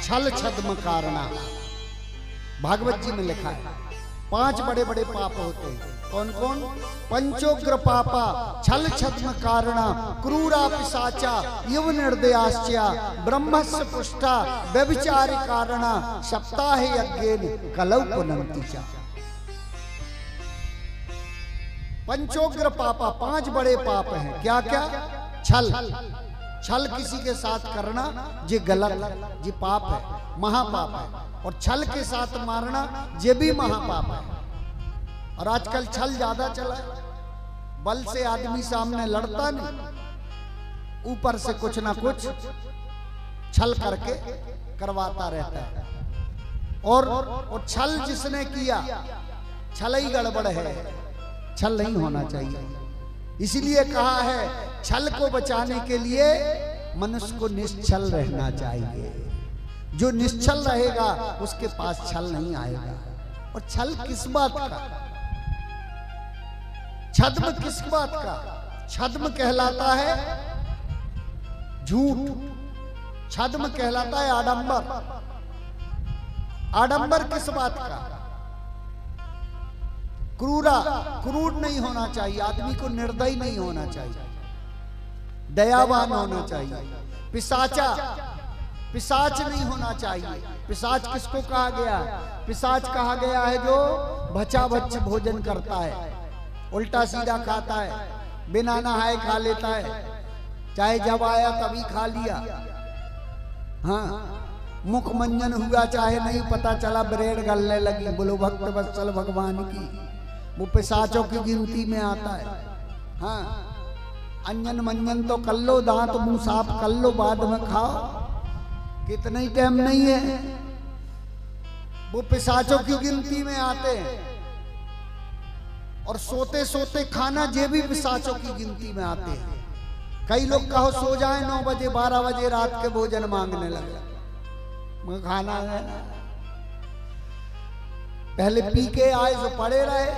छल छद्म कारणा। भागवत जी में लिखा है 5 बड़े बड़े पाप होते हैं। कौन कौन? पंचोग्र पापा, छल छद्म कारणा, क्रूरा पिशाचा, युव निर्दयाश्चा, ब्रह्मस्य पुष्टा, व्यभिचारी कारणा, सप्ताह यज्ञेन कलौ पुनन्ति च। पंचोग्र पापा, 5 बड़े पाप हैं। क्या क्या? छल, छल किसी के साथ करना ये गलत, ये पाप है, महापाप है। और छल के साथ मारना ये भी महापाप है। और आजकल छल ज्यादा चला है। बल से आदमी सामने लड़ता नहीं, ऊपर से कुछ ना कुछ छल करके करवाता रहता है। और छल जिसने किया, छल ही गड़बड़ है, छल नहीं होना चाहिए। इसीलिए कहा है छल को बचाने के लिए मनुष्य को निश्चल रहना चाहिए। जो निश्चल रहेगा उसके पास छल नहीं आएगा। और छल किस बात का? छद्म किस बात का? छद्म कहलाता है झूठ, छद्म कहलाता है आडंबर। आडंबर किस बात का? क्रूरा, क्रूर नहीं होना चाहिए, आदमी को निर्दयी नहीं होना चाहिए, दयावान होना चाहिए। पिशाचा, पिशाच नहीं होना चाहिए। पिशाच किसको कहा गया? पिशाच कहा गया है जो बचा बच भोजन करता है, उल्टा सीधा खाता है, बिना नहाए खा लेता है, चाहे जब आया तभी खा लिया। हाँ, मुख मंजन हुआ चाहे नहीं पता चला, ब्रेड गलने लगी। बोलो भक्त वत्सल भगवान की। वो पिशाचों की गिनती में आता है। हाँ, अंजन मंजन तो कर लो, दांत मुंह साफ कर लो, बाद में खाओ, कितना ही टाइम नहीं है। वो पिशाचों की गिनती में आते हैं। और सोते सोते खाना, ये भी पिशाचों की गिनती में आते हैं। कई लोग कहो सो जाए 9 बजे 12 बजे रात के भोजन मांगने लगे, खाना है। पहले पी के आए जो पड़े रहे,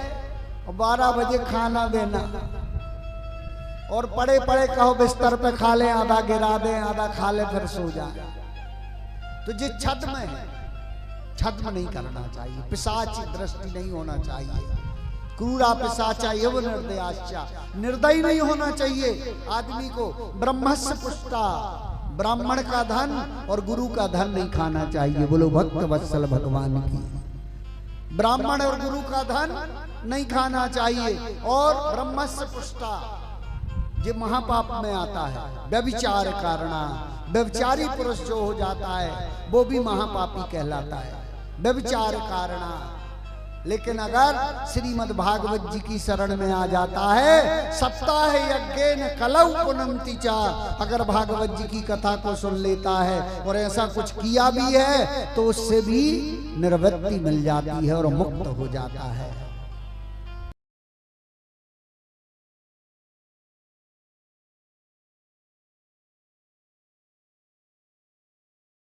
और 12 बजे खाना देना। और पड़े पड़े कहो बिस्तर पे खा ले, आधा गिरा दे, आधा खा ले, फिर सो जाए। तो ये छद्म है, छद्म नहीं करना चाहिए। पिशाच दृष्टि नहीं होना चाहिए। क्रूरा पिशाचा युव निर्दयाश्चा, निर्दयी नहीं होना चाहिए आदमी को। ब्रह्मस्य पुष्टा, ब्राह्मण का धन और गुरु का धन नहीं खाना चाहिए। बोलो भक्त वत्सल भगवान की। ब्राह्मण और गुरु का धन नहीं खाना चाहिए। और ब्रह्मस्य पुष्टा, ये महापाप में आता है। व्यभिचार कारणा, व्यभिचारी पुरुष जो हो जाता है वो भी महापापी कहलाता है, व्यभिचार कारणा। लेकिन अगर श्रीमद् भागवत जी की शरण में आ जाता है, सप्ताह यज्ञेन कलौ पुनन्ति च, अगर भागवत जी की कथा को सुन लेता है और ऐसा कुछ किया भी है तो उससे भी निवृत्ति मिल जाती है और मुक्त हो जाता है।